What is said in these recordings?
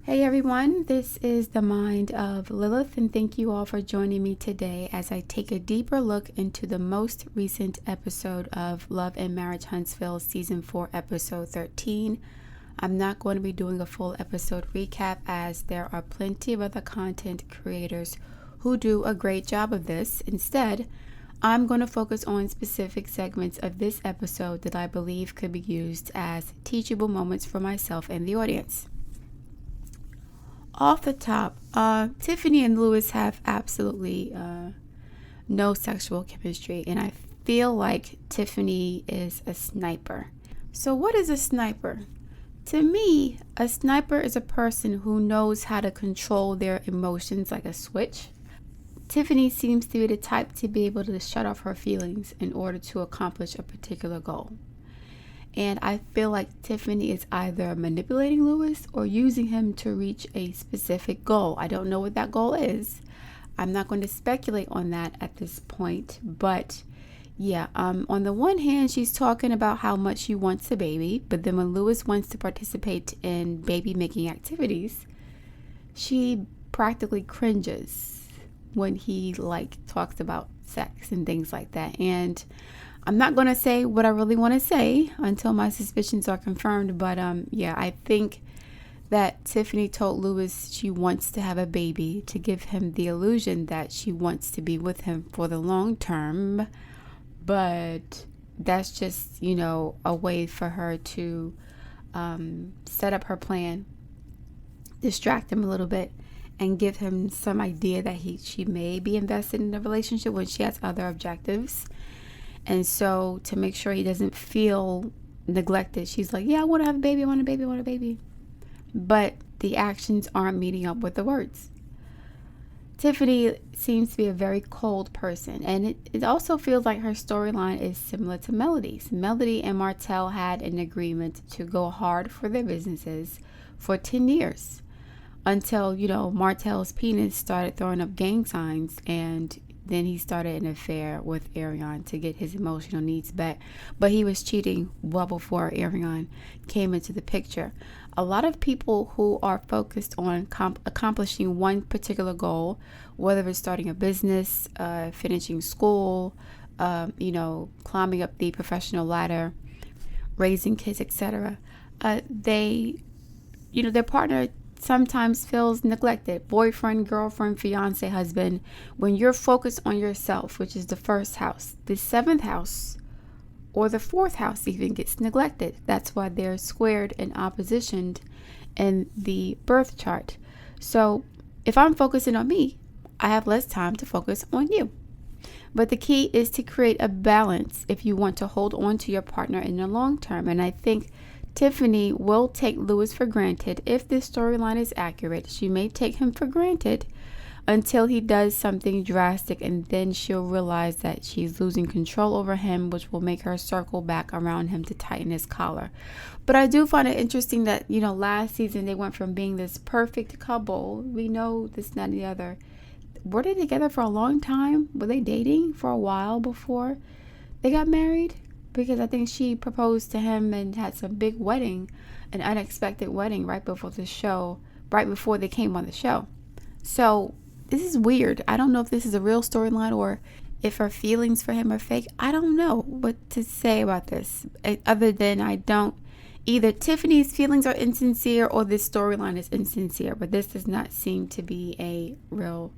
Hey everyone, this is the Mind of Lilith, and thank you all for joining me today as I take a deeper look into the most recent episode of Love and Marriage Huntsville Season 4, Episode 13. I'm not going to be doing a full episode recap as there are plenty of other content creators who do a great job of this. Instead, I'm going to focus on specific segments of this episode that I believe could be used as teachable moments for myself and the audience. Off the top, Tiffany and Lewis have absolutely no sexual chemistry, and I feel like Tiffany is a sniper. So what is a sniper? To me, a sniper is a person who knows how to control their emotions like a switch. Tiffany seems to be the type to be able to shut off her feelings in order to accomplish a particular goal. And I feel like Tiffany is either manipulating Lewis or using him to reach a specific goal. I don't know what that goal is. I'm not going to speculate on that at this point. But yeah, on the one hand, she's talking about how much she wants a baby. But then when Lewis wants to participate in baby making activities, she practically cringes when he talks about sex and things like that. And I'm not going to say what I really want to say until my suspicions are confirmed. But yeah, I think that Tiffany told Lewis she wants to have a baby to give him the illusion that she wants to be with him for the long term. But that's just, a way for her to set up her plan, distract him a little bit, and give him some idea that she may be invested in a relationship when she has other objectives. And so to make sure he doesn't feel neglected, she's like, yeah, I want to have a baby. I want a baby. I want a baby. But the actions aren't meeting up with the words. Tiffany seems to be a very cold person. And it also feels like her storyline is similar to Melody's. Melody and Martell had an agreement to go hard for their businesses for 10 years. Until, Martell's penis started throwing up gang signs, and then he started an affair with Ariane to get his emotional needs back. But he was cheating well before Ariane came into the picture. A lot of people who are focused on accomplishing one particular goal, whether it's starting a business, finishing school, climbing up the professional ladder, raising kids, etc., their partner sometimes feels neglected. Boyfriend, girlfriend, fiance, husband. When you're focused on yourself, which is the first house, the seventh house or the fourth house even gets neglected. That's why they're squared and oppositioned in the birth chart. So if I'm focusing on me, I have less time to focus on you. But the key is to create a balance if you want to hold on to your partner in the long term. And I think Tiffany will take Lewis for granted. If this storyline is accurate, she may take him for granted until he does something drastic, and then she'll realize that she's losing control over him, which will make her circle back around him to tighten his collar. But I do find it interesting that, last season they went from being this perfect couple. We know this, that, and the other. Were they together for a long time? Were they dating for a while before they got married? Because I think she proposed to him and had some big wedding, an unexpected wedding right before they came on the show. So this is weird. I don't know if this is a real storyline or if her feelings for him are fake. I don't know what to say about this other than either Tiffany's feelings are insincere or this storyline is insincere, but this does not seem to be a real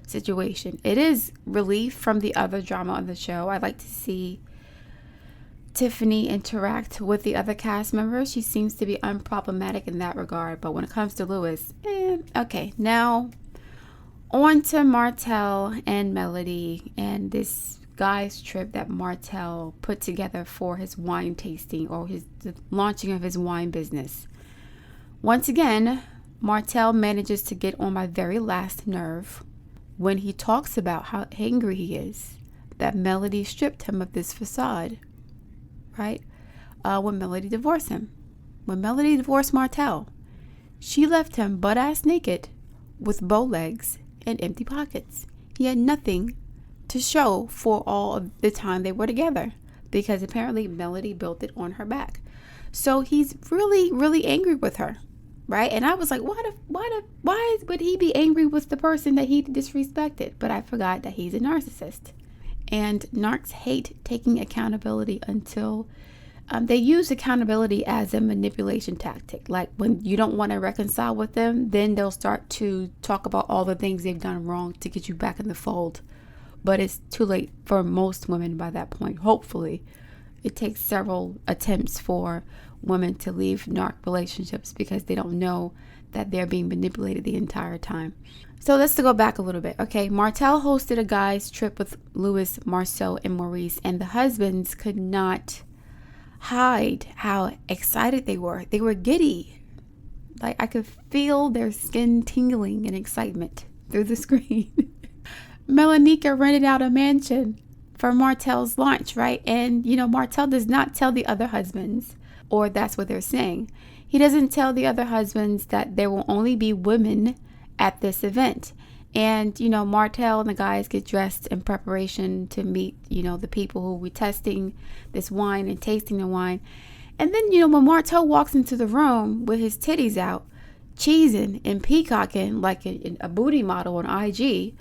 situation. It is relief from the other drama on the show. I like to see Tiffany interact with the other cast members. She seems to be unproblematic in that regard. But when it comes to Lewis, okay. Now, on to Martell and Melody and this guy's trip that Martell put together for his wine tasting or the launching of his wine business. Once again, Martell manages to get on my very last nerve when he talks about how angry he is that Melody stripped him of this facade. Right? When Melody divorced him. When Melody divorced Martell, she left him butt-ass naked with bow legs and empty pockets. He had nothing to show for all of the time they were together because apparently Melody built it on her back. So he's really, really angry with her right? And I was like, why would he be angry with the person that he disrespected? But I forgot that he's a narcissist. And narcs hate taking accountability until they use accountability as a manipulation tactic. Like when you don't want to reconcile with them, then they'll start to talk about all the things they've done wrong to get you back in the fold. But it's too late for most women by that point. Hopefully, it takes several attempts for women to leave narc relationships because they don't know that they're being manipulated the entire time. So let's go back a little bit. Okay, Martell hosted a guy's trip with Louis, Marceau, and Maurice, and the husbands could not hide how excited they were. They were giddy. Like I could feel their skin tingling in excitement through the screen. Melanika rented out a mansion for Martell's launch, right? And, Martell does not tell the other husbands, or that's what they're saying. He doesn't tell the other husbands that there will only be women at this event. And, Martell and the guys get dressed in preparation to meet, the people who will be testing this wine and tasting the wine. And then, when Martell walks into the room with his titties out, cheesing and peacocking like a booty model on IG,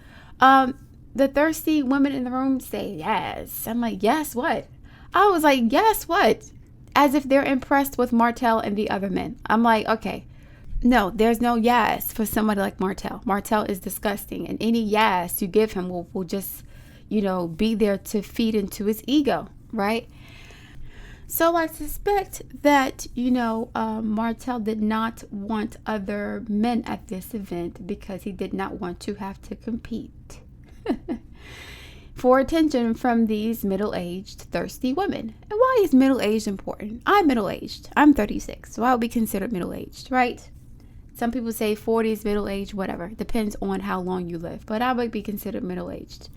the thirsty women in the room say, yes. I'm like, yes, what? I was like, yes, what? As if they're impressed with Martell and the other men. I'm like, okay. No, there's no yes for somebody like Martell. Martell is disgusting. And any yes you give him will just, be there to feed into his ego, right? So I suspect that, Martell did not want other men at this event because he did not want to have to compete for attention from these middle-aged, thirsty women. And why is middle-aged important? I'm middle-aged. I'm 36, so I'll be considered middle-aged, right? Some people say 40s, middle-aged, whatever. Depends on how long you live, but I would be considered middle-aged.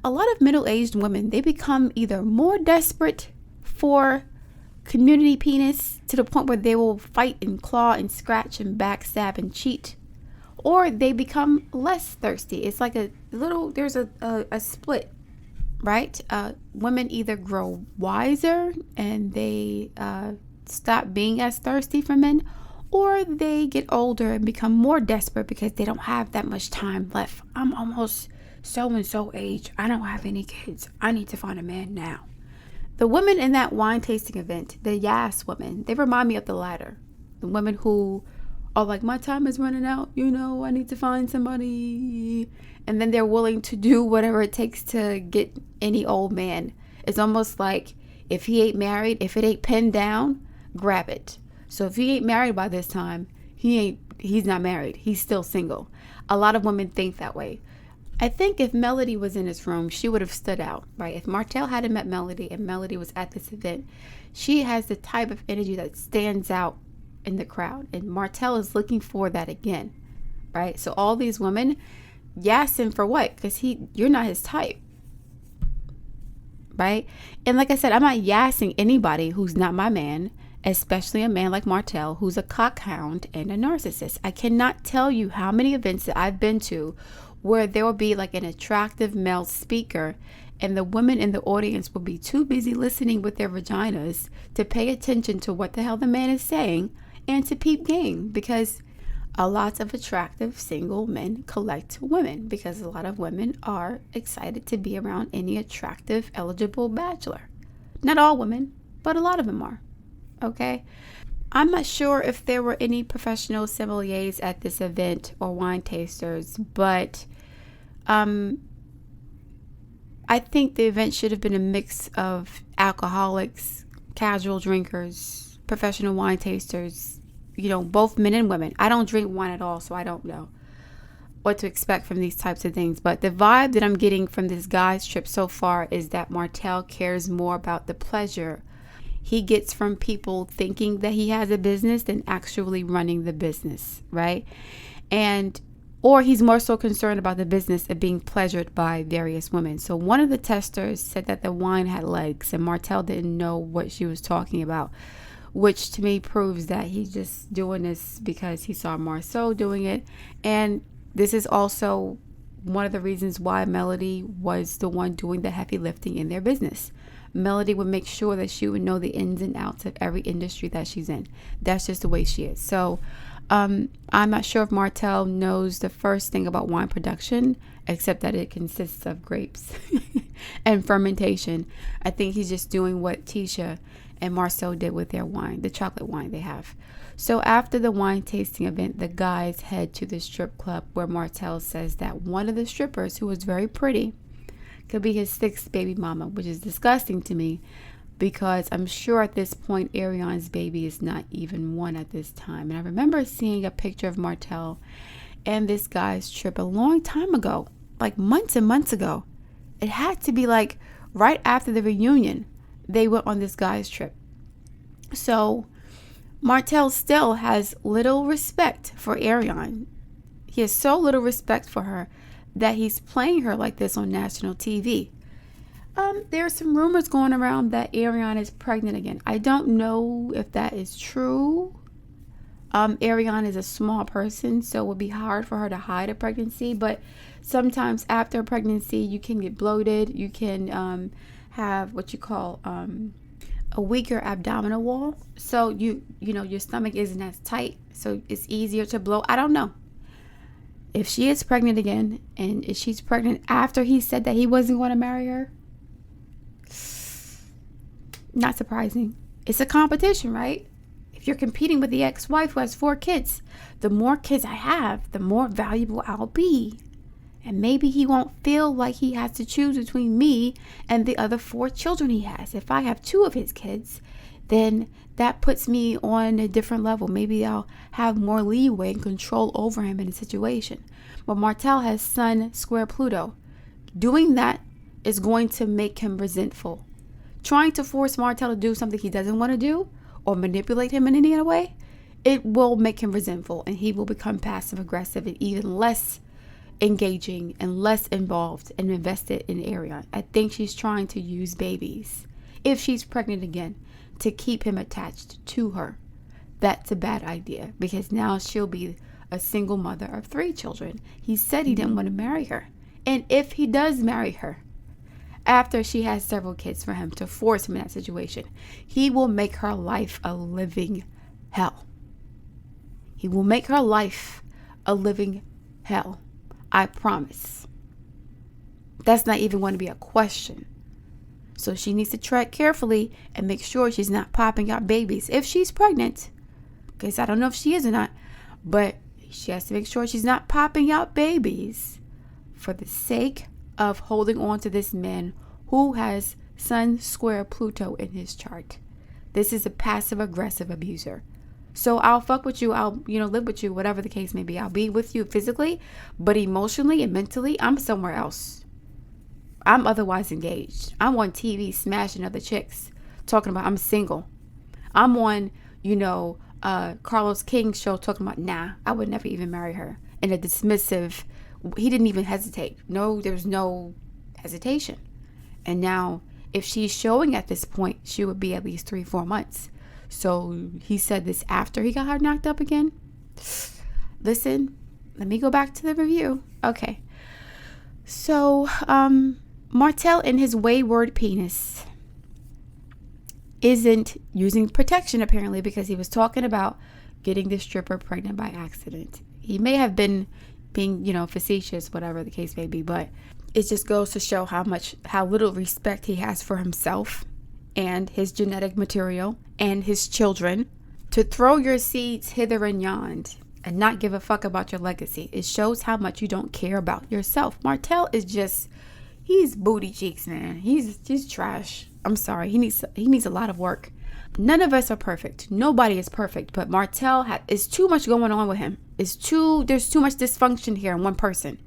A lot of middle-aged women, they become either more desperate for community penis to the point where they will fight and claw and scratch and backstab and cheat, or they become less thirsty. It's like there's a split, right? Women either grow wiser and they stop being as thirsty for men, or they get older and become more desperate because they don't have that much time left. I'm almost so-and-so age. I don't have any kids. I need to find a man now. The women in that wine tasting event, the yes women, they remind me of the latter. The women who are like, my time is running out. I need to find somebody. And then they're willing to do whatever it takes to get any old man. It's almost like if he ain't married, if it ain't pinned down, grab it. So if he ain't married by this time, he's not married. He's still single. A lot of women think that way. I think if Melody was in this room, she would have stood out, right? If Martell hadn't met Melody and Melody was at this event, she has the type of energy that stands out in the crowd. And Martell is looking for that again, right? So all these women, yassing for what? Because you're not his type, right? And like I said, I'm not yassing anybody who's not my man, especially a man like Martell, who's a cockhound and a narcissist. I cannot tell you how many events that I've been to where there will be like an attractive male speaker and the women in the audience will be too busy listening with their vaginas to pay attention to what the hell the man is saying and to peep game, because a lot of attractive single men collect women because a lot of women are excited to be around any attractive, eligible bachelor. Not all women, but a lot of them are. Okay. I'm not sure if there were any professional sommeliers at this event or wine tasters, but I think the event should have been a mix of alcoholics, casual drinkers, professional wine tasters, both men and women. I don't drink wine at all, so I don't know what to expect from these types of things. But the vibe that I'm getting from this guy's trip so far is that Martell cares more about the pleasure he gets from people thinking that he has a business than actually running the business, right? Or he's more so concerned about the business of being pleasured by various women. So one of the testers said that the wine had legs and Martell didn't know what she was talking about, which to me proves that he's just doing this because he saw Marceau doing it. And this is also one of the reasons why Melody was the one doing the heavy lifting in their business. Melody would make sure that she would know the ins and outs of every industry that she's in. That's just the way she is. So I'm not sure if Martell knows the first thing about wine production, except that it consists of grapes and fermentation. I think he's just doing what Tisha and Marcel did with their wine, the chocolate wine they have. So after the wine tasting event, the guys head to the strip club where Martell says that one of the strippers, who was very pretty, could be his 6th baby mama, which is disgusting to me because I'm sure at this point Arion's baby is not even 1 at this time. And I remember seeing a picture of Martell and this guy's trip a long time ago, like months and months ago. It had to be like right after the reunion they went on this guy's trip. So Martell still has little respect for Arion. He has so little respect for her that he's playing her like this on national TV. There are some rumors going around that Arion is pregnant again. I don't know if that is true. Arion is a small person, so it would be hard for her to hide a pregnancy. But sometimes after a pregnancy, you can get bloated. You can have what you call a weaker abdominal wall. So you know your stomach isn't as tight, so it's easier to bloat. I don't know. If she is pregnant again, and if she's pregnant after he said that he wasn't going to marry her, not surprising. It's a competition, right? If you're competing with the ex-wife who has 4 kids, the more kids I have, the more valuable I'll be. And maybe he won't feel like he has to choose between me and the other 4 children he has. If I have 2 of his kids, then that puts me on a different level. Maybe I'll have more leeway and control over him in a situation. But Martell has Sun square Pluto. Doing that is going to make him resentful. Trying to force Martell to do something he doesn't want to do or manipulate him in any other way, it will make him resentful, and he will become passive aggressive and even less engaging and less involved and invested in Arion. I think she's trying to use babies, if she's pregnant again, to keep him attached to her. That's a bad idea, because now she'll be a single mother of 3 children. He said he didn't want to marry her. And if he does marry her, after she has several kids for him to force him in that situation, he will make her life a living hell. He will make her life a living hell. I promise. That's not even going to be a question. So she needs to tread carefully and make sure she's not popping out babies. If she's pregnant, because I don't know if she is or not, but she has to make sure she's not popping out babies for the sake of holding on to this man who has Sun square Pluto in his chart. This is a passive aggressive abuser. So I'll fuck with you. I'll, live with you, whatever the case may be. I'll be with you physically, but emotionally and mentally, I'm somewhere else. I'm otherwise engaged. I'm on TV smashing other chicks, talking about I'm single. I'm on, Carlos King's show talking about, nah, I would never even marry her. In a dismissive, he didn't even hesitate. No, there was no hesitation. And now, if she's showing at this point, she would be at least 3-4 months. So he said this after he got her knocked up again. Listen, let me go back to the review. Okay. So, Martell and his wayward penis isn't using protection apparently, because he was talking about getting the stripper pregnant by accident. He may have been being, facetious, whatever the case may be, but it just goes to show how little respect he has for himself and his genetic material and his children, to throw your seeds hither and yon and not give a fuck about your legacy. It shows how much you don't care about yourself. Martell is he's booty cheeks, man. He's trash. I'm sorry. He needs a lot of work. None of us are perfect. Nobody is perfect, but Martell is too much going on with him. There's too much dysfunction here in one person.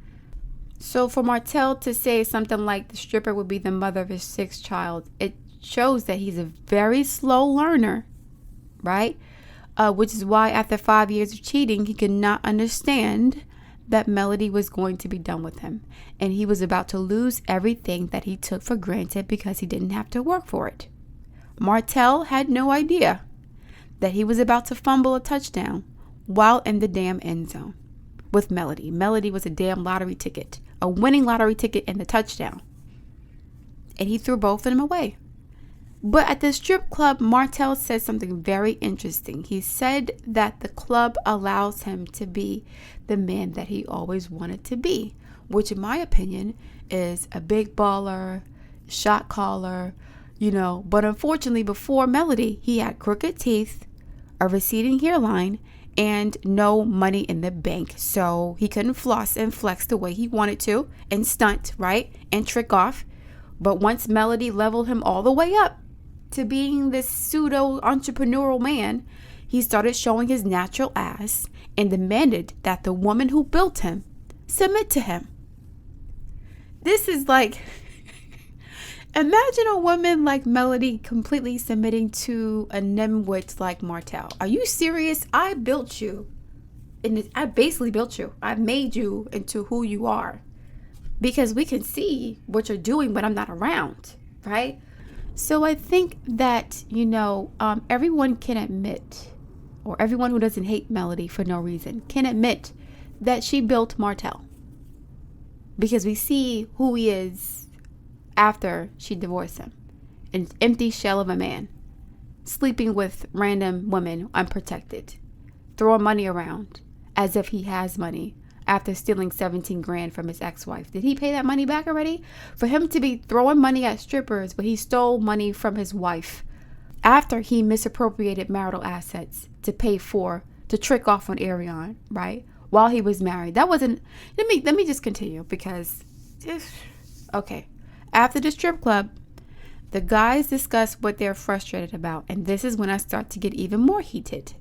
So for Martell to say something like the stripper would be the mother of his 6th child, it shows that he's a very slow learner, right? Which is why after 5 years of cheating, he could not understand that Melody was going to be done with him. And he was about to lose everything that he took for granted because he didn't have to work for it. Martell had no idea that he was about to fumble a touchdown while in the damn end zone with Melody. Melody was a damn lottery ticket, a winning lottery ticket in the touchdown. And he threw both of them away. But at the strip club, Martell said something very interesting. He said that the club allows him to be the man that he always wanted to be, which in my opinion is a big baller, shot caller, But unfortunately, before Melody, he had crooked teeth, a receding hairline, and no money in the bank. So he couldn't floss and flex the way he wanted to and stunt, right? And trick off. But once Melody leveled him all the way up to being this pseudo entrepreneurial man, he started showing his natural ass and demanded that the woman who built him submit to him. This is like, imagine a woman like Melody completely submitting to a nimwit like Martell. Are you serious? I built you. And I basically built you. I made you into who you are. Because we can see what you're doing when I'm not around, right? So I think that, everyone can admit, or everyone who doesn't hate Melody for no reason, can admit that she built Martell. Because we see who he is after she divorced him. An empty shell of a man, sleeping with random women unprotected, throwing money around as if he has money after stealing 17 grand from his ex-wife. Did he pay that money back already? For him to be throwing money at strippers, but he stole money from his wife after he misappropriated marital assets to trick off on Ariane, right? While he was married. That wasn't, let me just continue because, okay. After the strip club, the guys discuss what they're frustrated about. And this is when I start to get even more heated.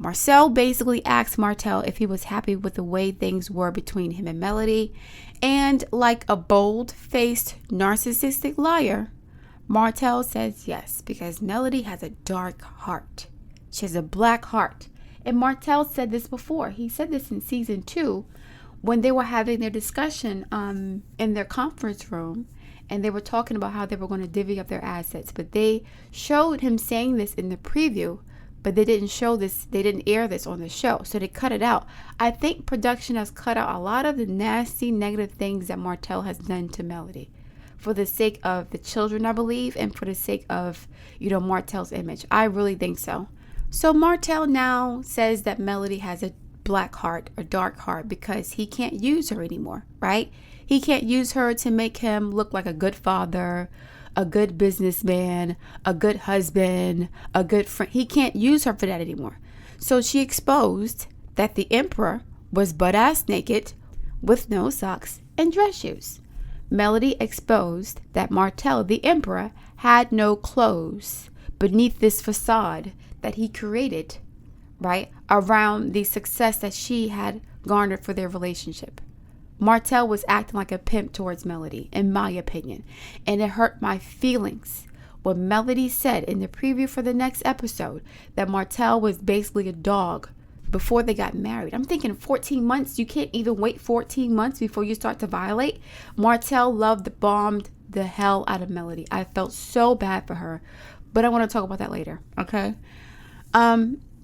Marcel basically asked Martell if he was happy with the way things were between him and Melody. And like a bold-faced narcissistic liar, Martell says yes, because Melody has a dark heart. She has a black heart. And Martell said this before. He said this in season 2 when they were having their discussion in their conference room. And they were talking about how they were going to divvy up their assets. But they showed him saying this in the preview. But they didn't show this. They didn't air this on the show. So they cut it out. I think production has cut out a lot of the nasty, negative things that Martell has done to Melody. For the sake of the children, I believe. And for the sake of, Martell's image. I really think so. So Martell now says that Melody has a black heart, a dark heart, because he can't use her anymore, right? He can't use her to make him look like a good father, a good businessman, a good husband, a good friend. He can't use her for that anymore. So she exposed that the emperor was butt-ass naked with no socks and dress shoes. Melody exposed that Martell, the emperor, had no clothes beneath this facade that he created, right, around the success that she had garnered for their relationship. Martell was acting like a pimp towards Melody, in my opinion. And it hurt my feelings when Melody said in the preview for the next episode that Martell was basically a dog before they got married. I'm thinking 14 months. You can't even wait 14 months before you start to violate. Martell bombed the hell out of Melody. I felt so bad for her. But I want to talk about that later, okay?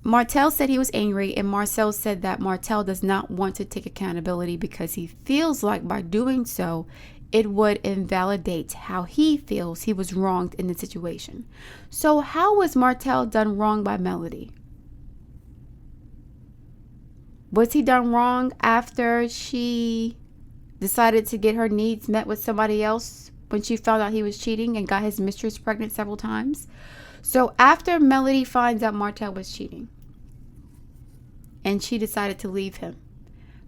Martell said he was angry, and Marcel said that Martell does not want to take accountability because he feels like by doing so, it would invalidate how he feels he was wronged in the situation. So how was Martell done wrong by Melody? Was he done wrong after she decided to get her needs met with somebody else when she found out he was cheating and got his mistress pregnant several times? So after Melody finds out Martell was cheating and she decided to leave him,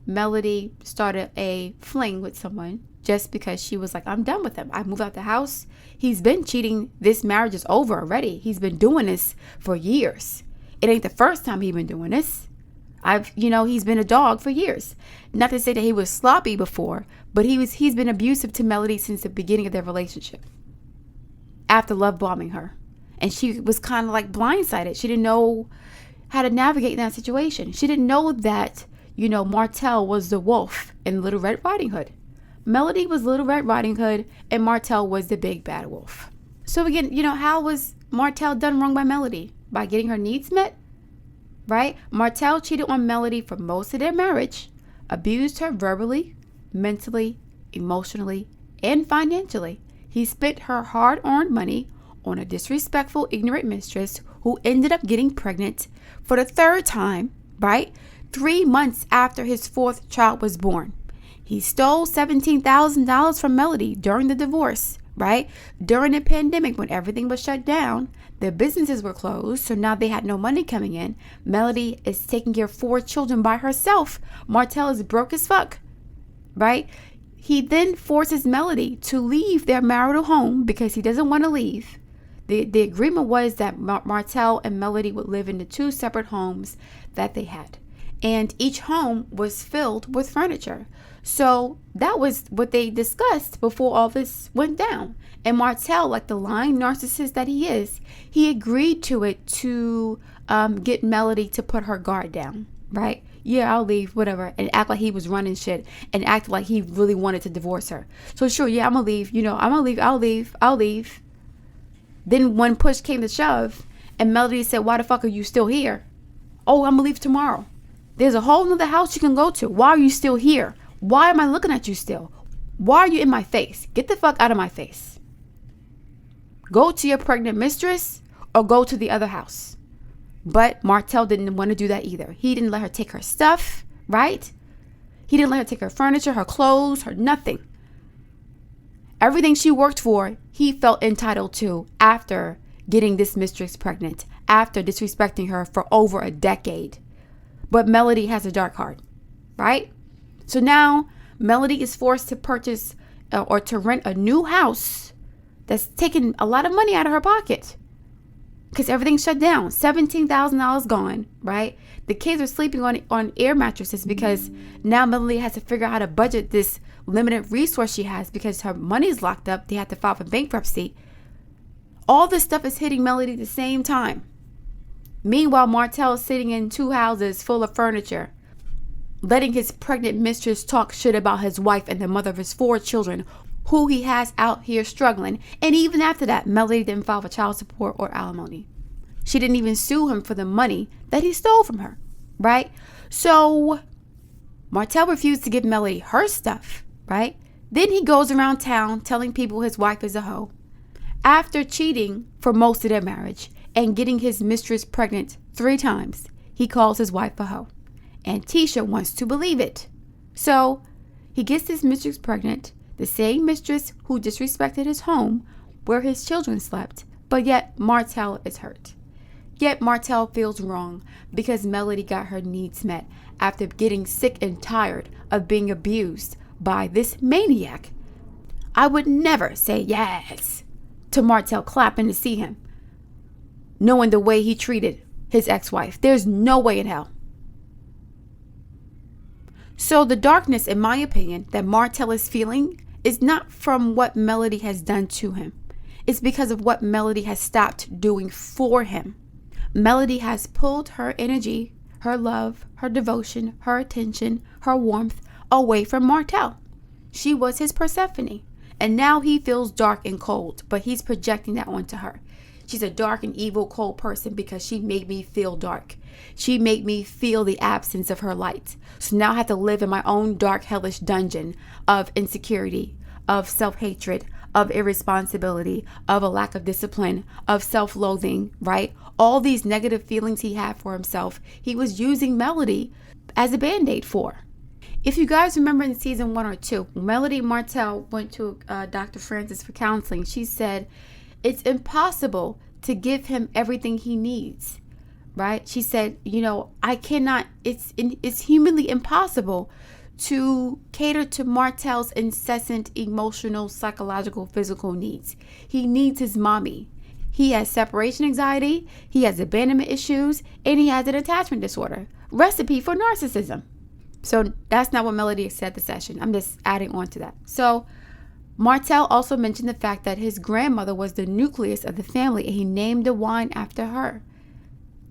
Melody started a fling with someone just because she was like, I'm done with him. I moved out the house. He's been cheating. This marriage is over already. He's been doing this for years. It ain't the first time he's been doing this. He's been a dog for years. Not to say that he was sloppy before, but he's been abusive to Melody since the beginning of their relationship. After love bombing her. And she was kind of like blindsided. She didn't know how to navigate in that situation. She didn't know that, Martell was the wolf in Little Red Riding Hood. Melody was Little Red Riding Hood and Martell was the big bad wolf. So again, how was Martell done wrong by Melody? By getting her needs met? Right? Martell cheated on Melody for most of their marriage, abused her verbally, mentally, emotionally, and financially. He spent her hard-earned money on a disrespectful, ignorant mistress who ended up getting pregnant for the third time, right? 3 months after his fourth child was born. He stole $17,000 from Melody during the divorce, right? During the pandemic when everything was shut down, their businesses were closed, so now they had no money coming in. Melody is taking care of 4 children by herself. Martell is broke as fuck, right? He then forces Melody to leave their marital home because he doesn't want to leave. The agreement was that Martell and Melody would live in the 2 separate homes that they had. And each home was filled with furniture. So that was what they discussed before all this went down. And Martell, like the lying narcissist that he is, he agreed to it to get Melody to put her guard down, right? Yeah, I'll leave, whatever. And act like he was running shit and act like he really wanted to divorce her. So sure, yeah, I'm going to leave. I'm going to leave. I'll leave. Then when push came to shove and Melody said, why the fuck are you still here? Oh, I'm going to leave tomorrow. There's a whole nother house you can go to. Why are you still here? Why am I looking at you still? Why are you in my face? Get the fuck out of my face. Go to your pregnant mistress or go to the other house. But Martell didn't want to do that either. He didn't let her take her stuff, right? He didn't let her take her furniture, her clothes, her nothing. Everything she worked for, he felt entitled to after getting this mistress pregnant, after disrespecting her for over a decade. But Melody has a dark heart, right? So now Melody is forced to purchase or to rent a new house that's taking a lot of money out of her pocket because everything's shut down. $17,000 gone, right? The kids are sleeping on air mattresses because now Melody has to figure out how to budget this limited resource she has because her money's locked up. They have to file for bankruptcy. All this stuff is hitting Melody at the same time. Meanwhile, Martell is sitting in 2 houses full of furniture, letting his pregnant mistress talk shit about his wife and the mother of his 4 children, who he has out here struggling. And even after that, Melody didn't file for child support or alimony. She didn't even sue him for the money that he stole from her, right? So Martell refused to give Melody her stuff, right? Then he goes around town telling people his wife is a hoe. After cheating for most of their marriage and getting his mistress pregnant 3 times, he calls his wife a hoe. And Tisha wants to believe it. So he gets his mistress pregnant, the same mistress who disrespected his home where his children slept, but yet Martell is hurt. Yet Martell feels wrong because Melody got her needs met after getting sick and tired of being abused by this maniac. I would never say yes to Martell clapping to see him, knowing the way he treated his ex-wife. There's no way in hell. So the darkness, in my opinion, that Martell is feeling is not from what Melody has done to him. It's because of what Melody has stopped doing for him. Melody has pulled her energy, her love, her devotion, her attention, her warmth away from Martell. She was his Persephone. And now he feels dark and cold, but he's projecting that onto her. She's a dark and evil, cold person because she made me feel dark. She made me feel the absence of her light. So now I have to live in my own dark, hellish dungeon of insecurity, of self-hatred, of irresponsibility, of a lack of discipline, of self-loathing, right? All these negative feelings he had for himself, he was using Melody as a band-aid for. If you guys remember in season 1 or 2, Melody Martell went to Dr. Francis for counseling. She said, it's impossible to give him everything he needs, right? She said, I cannot, it's humanly impossible to cater to Martell's incessant emotional, psychological, physical needs. He needs his mommy. He has separation anxiety, he has abandonment issues, and he has an attachment disorder. Recipe for narcissism. So that's not what Melody said the session. I'm just adding on to that. So Martell also mentioned the fact that his grandmother was the nucleus of the family and he named the wine after her.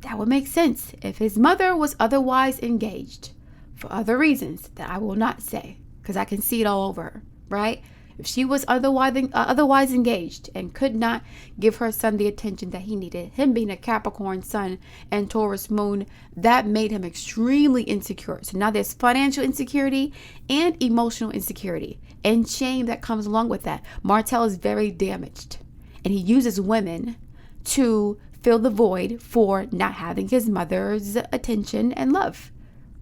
That would make sense if his mother was otherwise engaged for other reasons that I will not say because I can see it all over her, right? If she was otherwise engaged and could not give her son the attention that he needed, him being a Capricorn sun and Taurus moon, that made him extremely insecure. So now there's financial insecurity and emotional insecurity and shame that comes along with that. Martell is very damaged. And he uses women to fill the void for not having his mother's attention and love.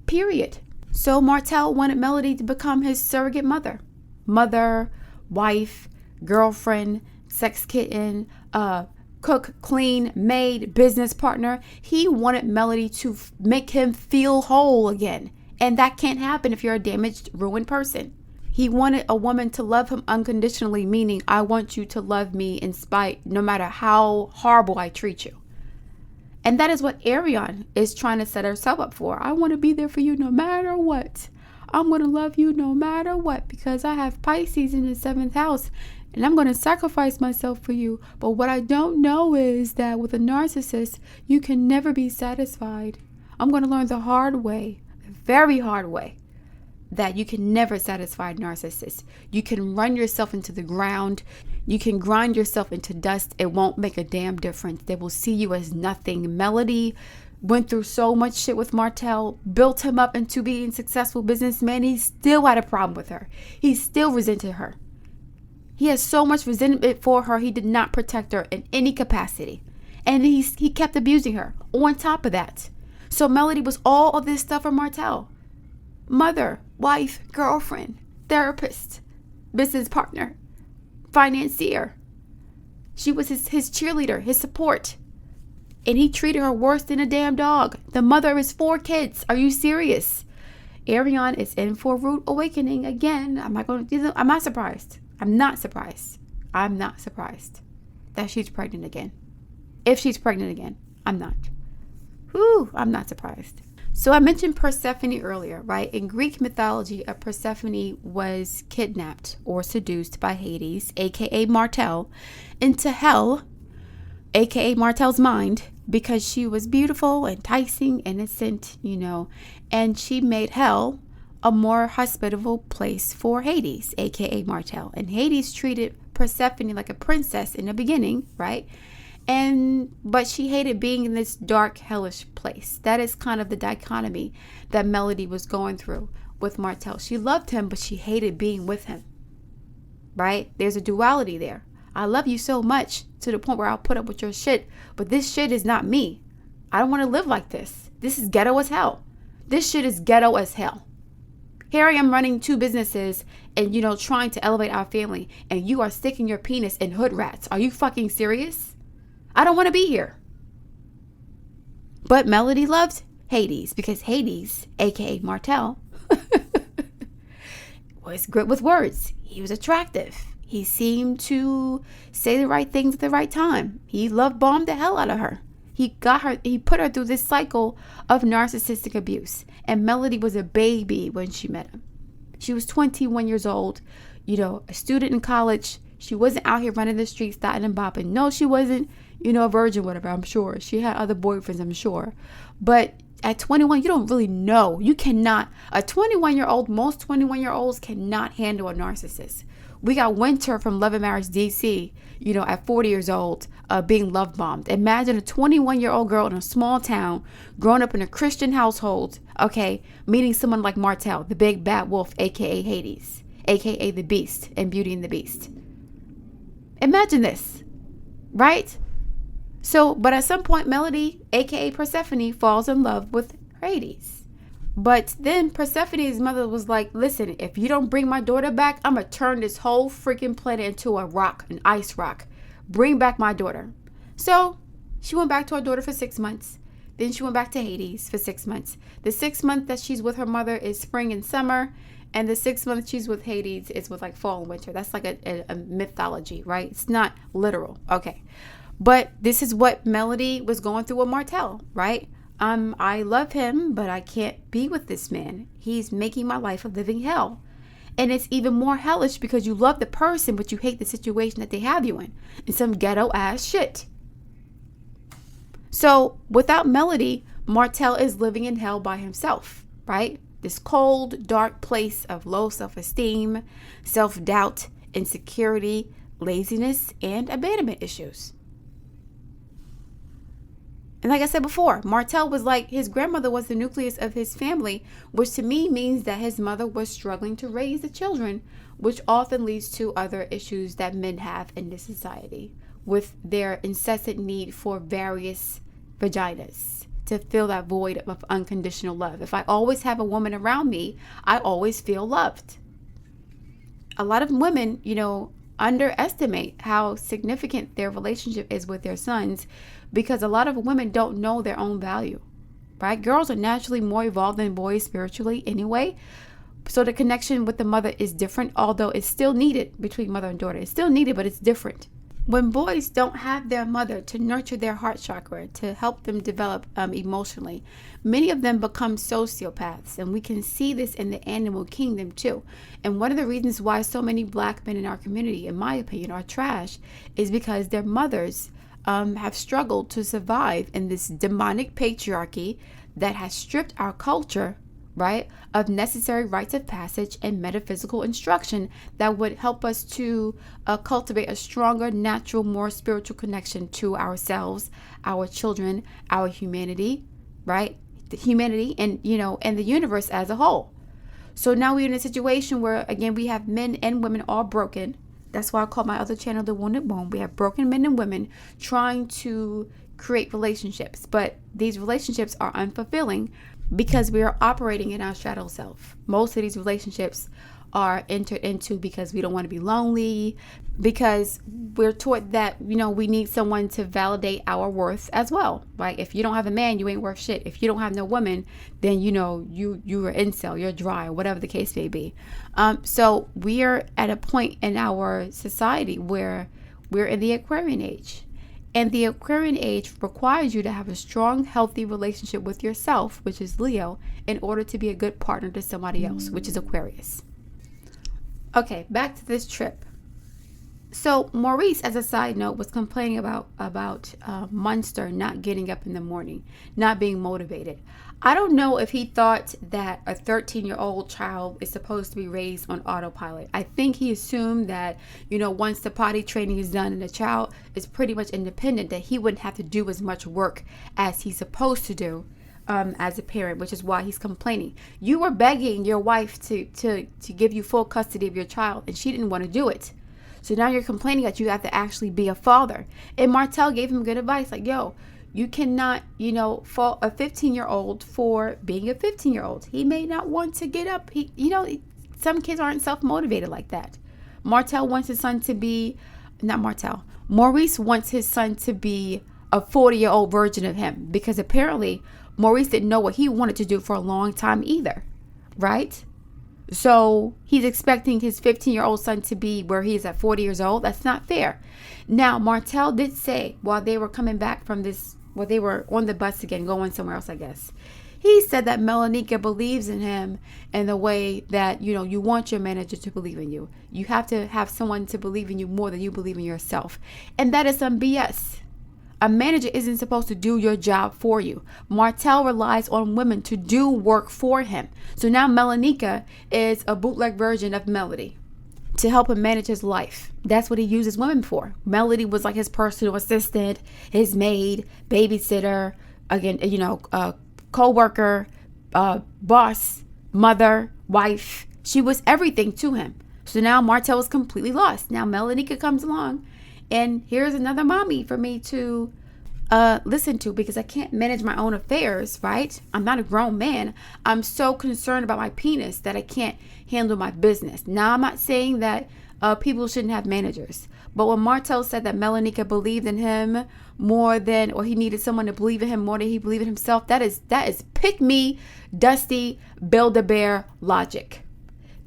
Period. So Martell wanted Melody to become his surrogate mother. Mother, wife, girlfriend, sex kitten, cook, clean, maid, business partner. He wanted Melody to make him feel whole again. And that can't happen if you're a damaged, ruined person. He wanted a woman to love him unconditionally, meaning I want you to love me in spite, no matter how horrible I treat you. And that is what Arion is trying to set herself up for. I want to be there for you no matter what. I'm going to love you no matter what, because I have Pisces in the 7th house and I'm going to sacrifice myself for you. But what I don't know is that with a narcissist, you can never be satisfied. I'm going to learn the hard way, the very hard way, that you can never satisfy a narcissist. You can run yourself into the ground. You can grind yourself into dust. It won't make a damn difference. They will see you as nothing. Melody went through so much shit with Martell, built him up into being a successful businessman. He still had a problem with her. He still resented her. He has so much resentment for her. He did not protect her in any capacity. And he kept abusing her on top of that. So Melody was all of this stuff for Martell. Mother, wife, girlfriend, therapist, business partner, financier. She was his cheerleader, his support. And he treated her worse than a damn dog. The mother of his 4 kids. Are you serious? Arion is in for a rude awakening again. I'm not surprised. I'm not surprised that she's pregnant again. If she's pregnant again, I'm not. I'm not surprised. So I mentioned Persephone earlier, right? In Greek mythology, a Persephone was kidnapped or seduced by Hades, aka Martell, into hell, aka Martell's mind, because she was beautiful, enticing, innocent, and she made hell a more hospitable place for Hades, aka Martell. And Hades treated Persephone like a princess in the beginning, right? But she hated being in this dark, hellish place. That is kind of the dichotomy that Melody was going through with Martell. She loved him, but she hated being with him, right? There's a duality there. I love you so much to the point where I'll put up with your shit, but this shit is not me. I don't want to live like this. This is ghetto as hell. This shit is ghetto as hell. Here I am running 2 businesses and, trying to elevate our family, and you are sticking your penis in hood rats. Are you fucking serious? I don't want to be here. But Melody loved Hades because Hades, aka Martell, was good with words. He was attractive. He seemed to say the right things at the right time. He love bombed the hell out of her. He put her through this cycle of narcissistic abuse. And Melody was a baby when she met him. She was 21 years old, a student in college. She wasn't out here running the streets, dotting and bopping. No, she wasn't, a virgin, whatever, I'm sure. She had other boyfriends, I'm sure. But at 21, you don't really know. You cannot, most 21-year-olds cannot handle a narcissist. We got Winter from Love and Marriage DC, at 40 years old, being love bombed. Imagine a 21-year-old girl in a small town, growing up in a Christian household, meeting someone like Martell, the big bad wolf, aka Hades, aka the Beast and Beauty and the Beast. Imagine this, right? So, but at some point, Melody, aka Persephone, falls in love with Hades. But then Persephone's mother was like, listen, if you don't bring my daughter back, I'm going to turn this whole freaking planet into a rock, an ice rock. Bring back my daughter. So she went back to her daughter for 6 months. Then she went back to Hades for 6 months. The 6 months that she's with her mother is spring and summer. And the 6 months she's with Hades is with like fall and winter. That's like a mythology, right? It's not literal. Okay. But this is what Melody was going through with Martell, right? I love him, but I can't be with this man. He's making my life a living hell. And it's even more hellish because you love the person, but you hate the situation that they have you in some ghetto ass shit. So without Melody, Martell is living in hell by himself, right? This cold, dark place of low self-esteem, self-doubt, insecurity, laziness, and abandonment issues. And like I said before, Martell was like, his grandmother was the nucleus of his family, which to me means that his mother was struggling to raise the children, which often leads to other issues that men have in this society, with their incessant need for various vaginas to fill that void of unconditional love. If I always have a woman around me, I always feel loved. A lot of women, underestimate how significant their relationship is with their sons, because a lot of women don't know their own value, right? Girls are naturally more evolved than boys spiritually anyway. So the connection with the mother is different, although it's still needed between mother and daughter. It's still needed, but it's different. When boys don't have their mother to nurture their heart chakra, to help them develop emotionally, many of them become sociopaths. And we can see this in the animal kingdom too. And one of the reasons why so many black men in our community, in my opinion, are trash is because their mothers have struggled to survive in this demonic patriarchy that has stripped our culture, right, of necessary rites of passage and metaphysical instruction that would help us to cultivate a stronger, natural, more spiritual connection to ourselves, our children, our humanity, right? The humanity and, and the universe as a whole. So now we're in a situation where, again, we have men and women all broken. That's why I call my other channel The Wounded Womb. We have broken men and women trying to create relationships, but these relationships are unfulfilling because we are operating in our shadow self. Most of these relationships are entered into because we don't want to be lonely, because we're taught that, we need someone to validate our worth as well, right? If you don't have a man, you ain't worth shit. If you don't have no woman, then, you're incel, you're dry, whatever the case may be. So we are at a point in our society where we're in the Aquarian age. And the Aquarian age requires you to have a strong, healthy relationship with yourself, which is Leo, in order to be a good partner to somebody else, which is Aquarius. Okay, back to this trip. So Maurice, as a side note, was complaining about Munster not getting up in the morning, not being motivated. I don't know if he thought that a 13-year-old child is supposed to be raised on autopilot. I think he assumed that, once the potty training is done and the child is pretty much independent, that he wouldn't have to do as much work as he's supposed to do as a parent, which is why he's complaining. You were begging your wife to give you full custody of your child, and she didn't want to do it. So now you're complaining that you have to actually be a father. And Martell gave him good advice, like, yo, you cannot, fault a 15-year-old for being a 15-year-old. He may not want to get up. Some kids aren't self-motivated like that. Maurice wants his son to be a 40-year-old version of him, because apparently Maurice didn't know what he wanted to do for a long time either, right? So he's expecting his 15-year-old son to be where he is at 40 years old. That's not fair. Now, Martell did say while they were coming back from this, they were on the bus again, going somewhere else, I guess. He said that Melanika believes in him in the way that, you want your manager to believe in you. You have to have someone to believe in you more than you believe in yourself. And that is some BS. A manager isn't supposed to do your job for you. Martell relies on women to do work for him. So now Melanika is a bootleg version of Melody to help him manage his life. That's what he uses women for. Melody was like his personal assistant, his maid, babysitter, again, co-worker, boss, mother, wife. She was everything to him. So now Martell is completely lost. Now Melanika comes along, and here's another mommy for me to listen to, because I can't manage my own affairs, right? I'm not a grown man. I'm so concerned about my penis that I can't handle my business. Now, I'm not saying that people shouldn't have managers. But when Martell said that Melanika believed in him or he needed someone to believe in him more than he believed in himself, that is pick me, dusty, Build-A-Bear logic.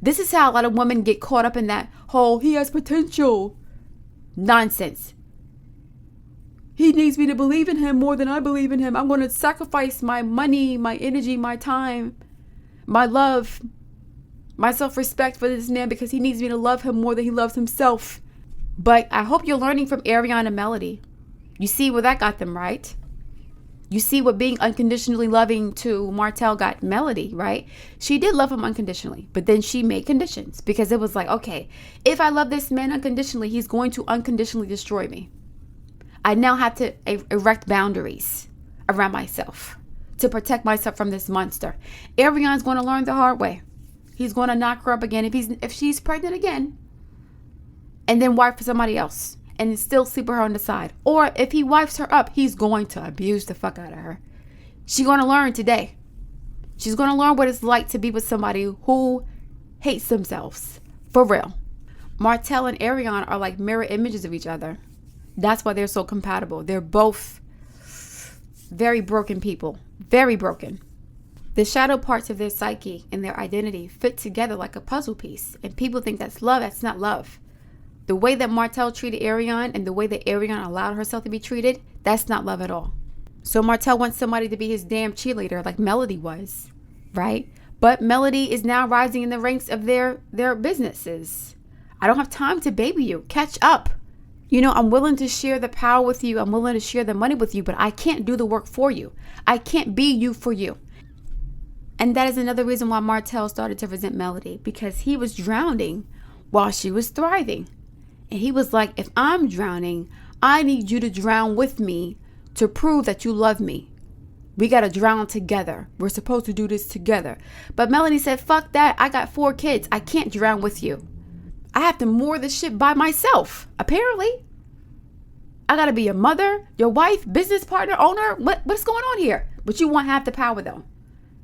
This is how a lot of women get caught up in that whole, he has potential nonsense. He needs me to believe in him more than I believe in him. I'm going to sacrifice my money, my energy, my time, my love, my self-respect for this man because he needs me to love him more than he loves himself. But I hope you're learning from Ariana and Melody. You see where that got them, right? You see what being unconditionally loving to Martell got Melody, right? She did love him unconditionally, but then she made conditions because it was like, okay, if I love this man unconditionally, he's going to unconditionally destroy me. I now have to erect boundaries around myself to protect myself from this monster. Ariana's going to learn the hard way. He's going to knock her up again if she's pregnant again, and then wife for somebody else. and still sleep with her on the side. Or if he wipes her up, he's going to abuse the fuck out of her. She's going to learn today. She's going to learn what it's like to be with somebody who hates themselves. For real. Martell and Arion are like mirror images of each other. That's why they're so compatible. They're both very broken people. Very broken. The shadow parts of their psyche and their identity fit together like a puzzle piece. And people think that's love. That's not love. The way that Martell treated Arion and the way that Arion allowed herself to be treated, that's not love at all. So Martell wants somebody to be his damn cheerleader like Melody was, right? But Melody is now rising in the ranks of their businesses. I don't have time to baby you. Catch up. You know, I'm willing to share the power with you. I'm willing to share the money with you, but I can't do the work for you. I can't be you for you. And that is another reason why Martell started to resent Melody, because he was drowning while she was thriving. And he was like, if I'm drowning, I need you to drown with me to prove that you love me. We got to drown together. We're supposed to do this together. But Melody said, fuck that. I got 4 kids. I can't drown with you. I have to moor this shit by myself, apparently. I got to be your mother, your wife, business partner, owner. What's going on here? But you want half the power, though.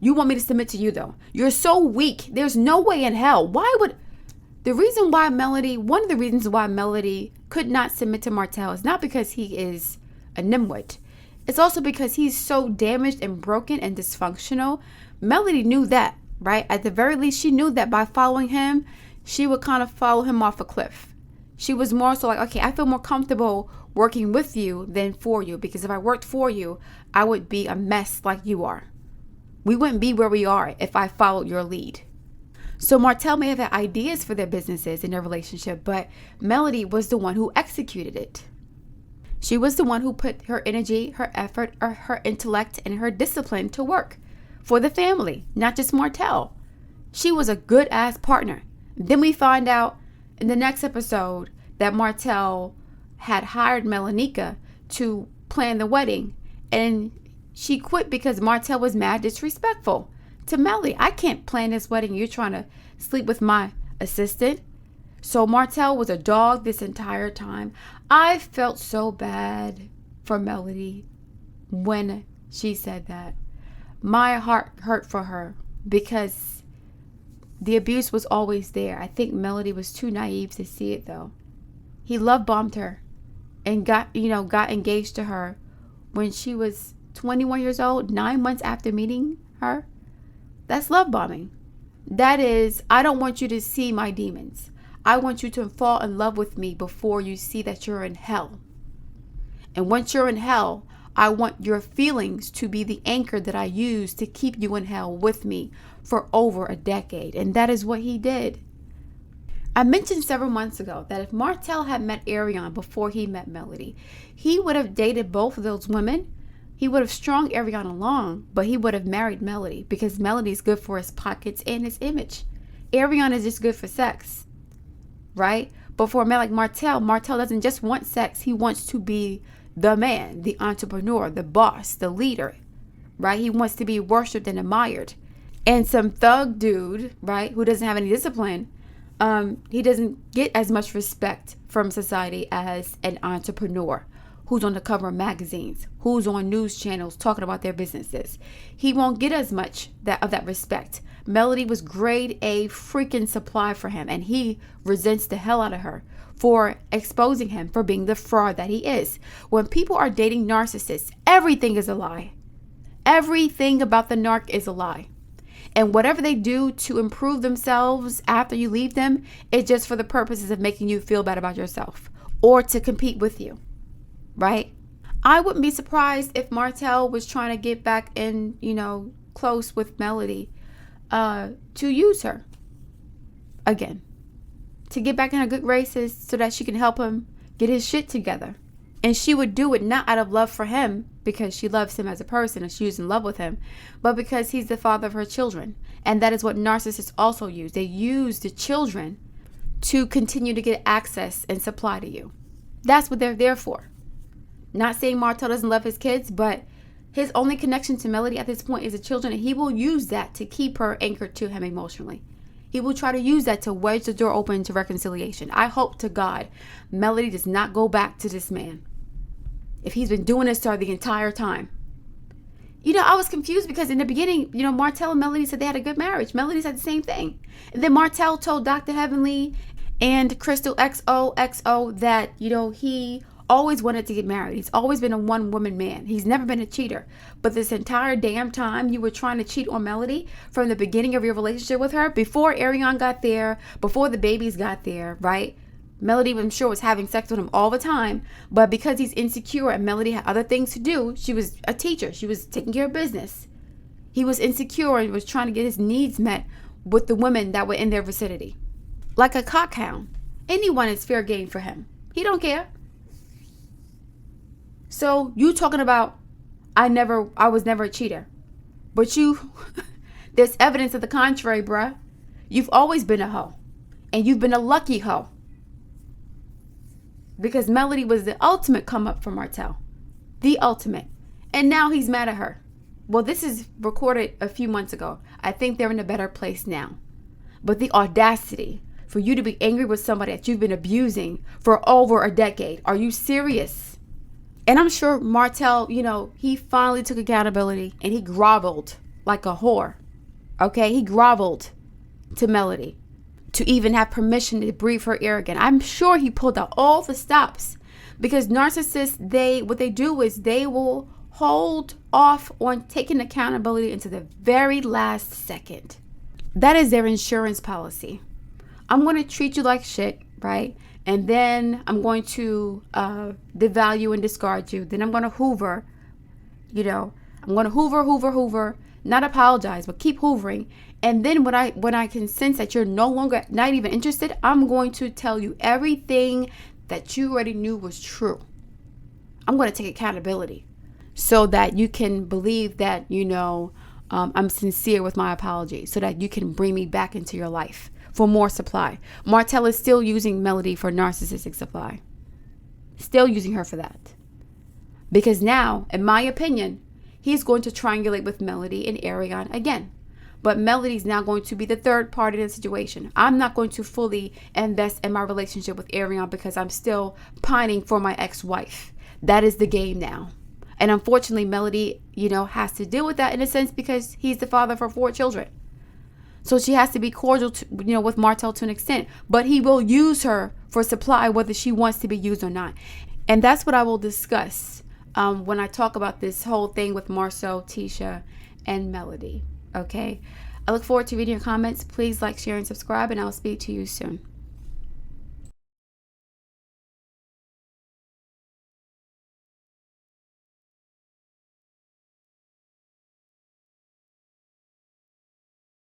You want me to submit to you, though. You're so weak. There's no way in hell. Why would... one of the reasons why Melody could not submit to Martell is not because he is a nimwit. It's also because he's so damaged and broken and dysfunctional. Melody knew that, right? At the very least, she knew that by following him, she would kind of follow him off a cliff. She was more so like, okay, I feel more comfortable working with you than for you, because if I worked for you, I would be a mess like you are. We wouldn't be where we are if I followed your lead. So Martell may have had ideas for their businesses and their relationship, but Melody was the one who executed it. She was the one who put her energy, her effort, or her intellect, and her discipline to work for the family, not just Martell. She was a good-ass partner. Then we find out in the next episode that Martell had hired Melanika to plan the wedding, and she quit because Martell was mad disrespectful to Melody. I can't plan this wedding. You're trying to sleep with my assistant. So Martell was a dog this entire time. I felt so bad for Melody when she said that. My heart hurt for her because the abuse was always there. I think Melody was too naive to see it, though. He love bombed her and got engaged to her when she was 21 years old, 9 months after meeting her. That's love bombing. That is, I don't want you to see my demons. I want you to fall in love with me before you see that you're in hell. And once you're in hell, I want your feelings to be the anchor that I use to keep you in hell with me for over a decade. And that is what he did. I mentioned several months ago that if Martell had met Arion before he met Melody, he would have dated both of those women. He would have strung Arion along, but he would have married Melody because Melody is good for his pockets and his image. Arion is just good for sex, right? But for a man like Martell doesn't just want sex. He wants to be the man, the entrepreneur, the boss, the leader, right? He wants to be worshipped and admired. And some thug dude, right, who doesn't have any discipline, he doesn't get as much respect from society as an entrepreneur who's on the cover of magazines, who's on news channels talking about their businesses. He won't get as much of that respect. Melody was grade A freaking supply for him, and he resents the hell out of her for exposing him for being the fraud that he is. When people are dating narcissists, everything is a lie. Everything about the narc is a lie. And whatever they do to improve themselves after you leave them is just for the purposes of making you feel bad about yourself or to compete with you, right? I wouldn't be surprised if Martell was trying to get back in, close with Melody to use her again, to get back in her good graces so that she can help him get his shit together. And she would do it not out of love for him because she loves him as a person and she's in love with him, but because he's the father of her children. And that is what narcissists also use. They use the children to continue to get access and supply to you. That's what they're there for. Not saying Martell doesn't love his kids, but his only connection to Melody at this point is the children, and he will use that to keep her anchored to him emotionally. He will try to use that to wedge the door open to reconciliation. I hope to God Melody does not go back to this man if he's been doing this to her the entire time. I was confused because in the beginning, Martell and Melody said they had a good marriage. Melody said the same thing. And then Martell told Dr. Heavenly and Crystal XOXO that, he always wanted to get married. He's always been a one-woman man. He's never been a cheater. But this entire damn time you were trying to cheat on Melody from the beginning of your relationship with her, before Ariane got there, before the babies got there, right? Melody, I'm sure, was having sex with him all the time, but because he's insecure and Melody had other things to do, she was a teacher. She was taking care of business. He was insecure and was trying to get his needs met with the women that were in their vicinity. Like a cockhound. Anyone is fair game for him. He don't care. So you talking about, I was never a cheater. But there's evidence of the contrary, bruh. You've always been a hoe. And you've been a lucky hoe. Because Melody was the ultimate come up for Martell. The ultimate. And now he's mad at her. Well, this is recorded a few months ago. I think they're in a better place now. But the audacity for you to be angry with somebody that you've been abusing for over a decade. Are you serious? And I'm sure Martell, he finally took accountability and he groveled like a whore. Okay? He groveled to Melody to even have permission to breathe her ear again. I'm sure he pulled out all the stops, because narcissists, what they do is they will hold off on taking accountability until the very last second. That is their insurance policy. I'm going to treat you like shit, right? And then I'm going to devalue and discard you. Then I'm going to hoover, I'm going to hoover, not apologize, but keep hoovering. And then when I can sense that you're no longer not even interested, I'm going to tell you everything that you already knew was true. I'm going to take accountability so that you can believe that, I'm sincere with my apology, so that you can bring me back into your life for more supply. Martell is still using Melody for narcissistic supply. Still using her for that. Because now, in my opinion, he's going to triangulate with Melody and Ariane again. But Melody's now going to be the third party in the situation. I'm not going to fully invest in my relationship with Ariane because I'm still pining for my ex-wife. That is the game now. And unfortunately, Melody, has to deal with that in a sense because he's the father for 4 children. So she has to be cordial, with Martell to an extent. But he will use her for supply whether she wants to be used or not. And that's what I will discuss when I talk about this whole thing with Marceau, Tisha, and Melody. Okay, I look forward to reading your comments. Please like, share, and subscribe, and I'll speak to you soon.